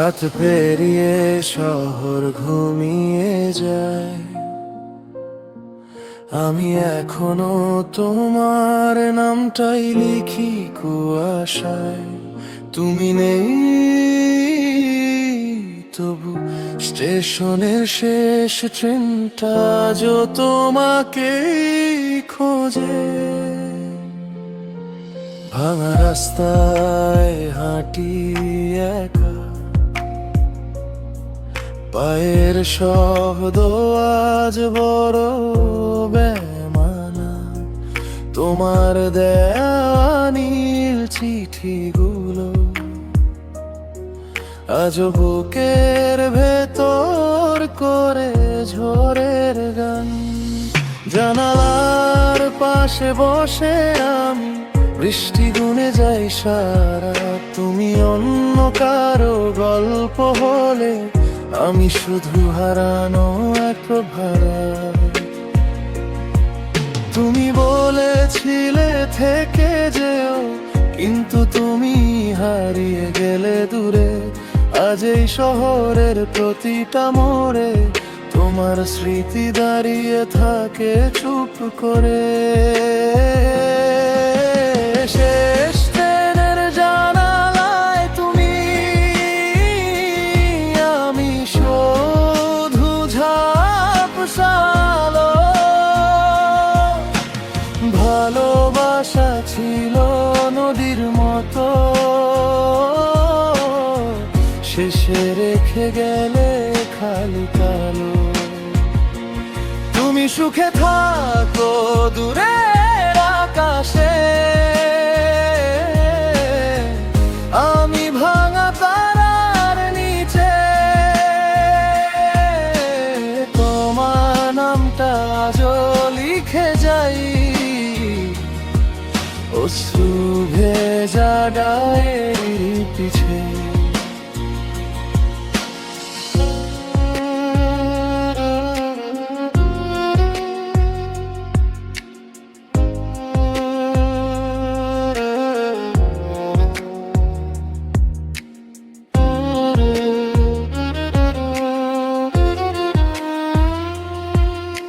রাত পেরিয়ে শহর ঘুমিয়ে যায়, আমি এখনো তোমার নামটাই লিখি কুয়াশায়। তুমি নেই তবু স্টেশনের শেষ ট্রেনটা যো তোমাকে খোঁজে। ভাঙা রাস্তায় হাঁটি একা, পায়ের শব্দ আজ বড় বেমানা। তোমার দেয়া নীল চিঠিগুলো আজ বুকের ভেতর করে ঝড়ের গান। জানালার পাশে বসে আমি বৃষ্টি গুনে যাই সারা। তুমি অন্য কারো গল্প হলে আমি শুধু হারানো এক ভাড়া। তুমি বলেছিলে থেকে যেও, কিন্তু তুমি হারিয়ে গেলে দূরে। আজ এই শহরের প্রতিটা মোড়ে তোমার স্মৃতি দাঁড়িয়ে থাকে চুপ করে। শেষ ট্রেনের জানালায় তুমি, আমি শুধু ঝাপসালো। ভালোবাসা ছিল নদীর মতো, শেষে রেখে গেলে খালি কালো। তুমি সুখে থাকো দূরের আকাশে, আমি ভাঙা তারার নিচে। তোমার নামটা আজও লিখে যাই অশ্রু ভেজা ডায়েরির পিছে।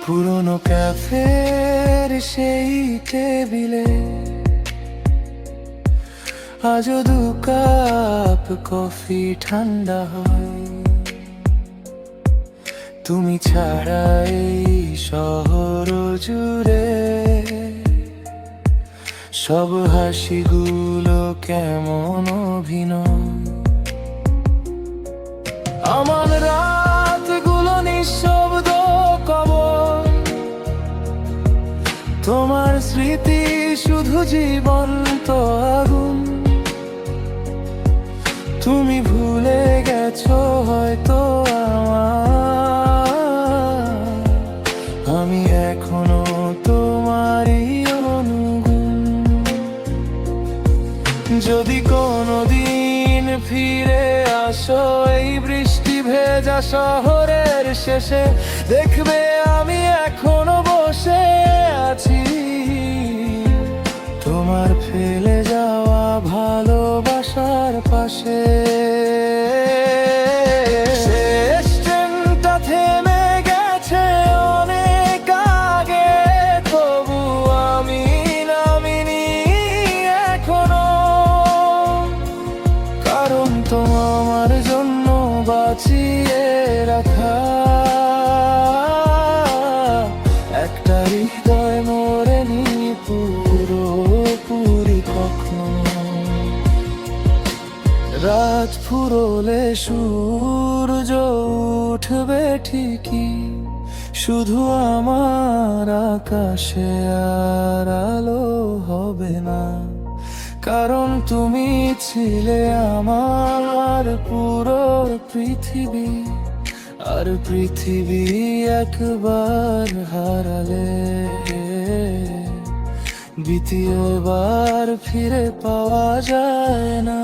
পুরনো ক্যাফের সেই টেবিলে আজও 2 কাপ কফি ঠান্ডা হয়। তুমি ছাড়া এই শহর জুড়ে সব হাসিগুলো কেমন অভিনয়। আমার রাতগুলো নিঃশব্দ কবর, তোমার স্মৃতি শুধু জীবন্ত আগুন। তুমি ভুলে গেছো হয়তো আমি এখনো তোমারই অনুগুণ। যদি কোনোদিন ফিরে আসো এই বৃষ্টি ভেজা শহরের শেষে, দেখবে আমি এখনো বসে আছি তোমার ফেলে যাওয়া ভালোবাসার পাশে। শেষ ট্রেনটা থেমে গেছে অনেক আগে, তবু আমি নামিনি এখনো। কারণ তোমার জন্য বাঁচিয়ে রাখা একটা হৃদয় মরেনি পুরোপুরি কখনো। রাত ফুরোলে সূর্য উঠবে ঠিকই, শুধু আমার আকাশে আর আলো হবে না। কারণ তুমি ছিলে আমার পুরো পৃথিবী, আর পৃথিবী একবার হারালে দ্বিতীয়বার ফিরে পাওয়া যায় না।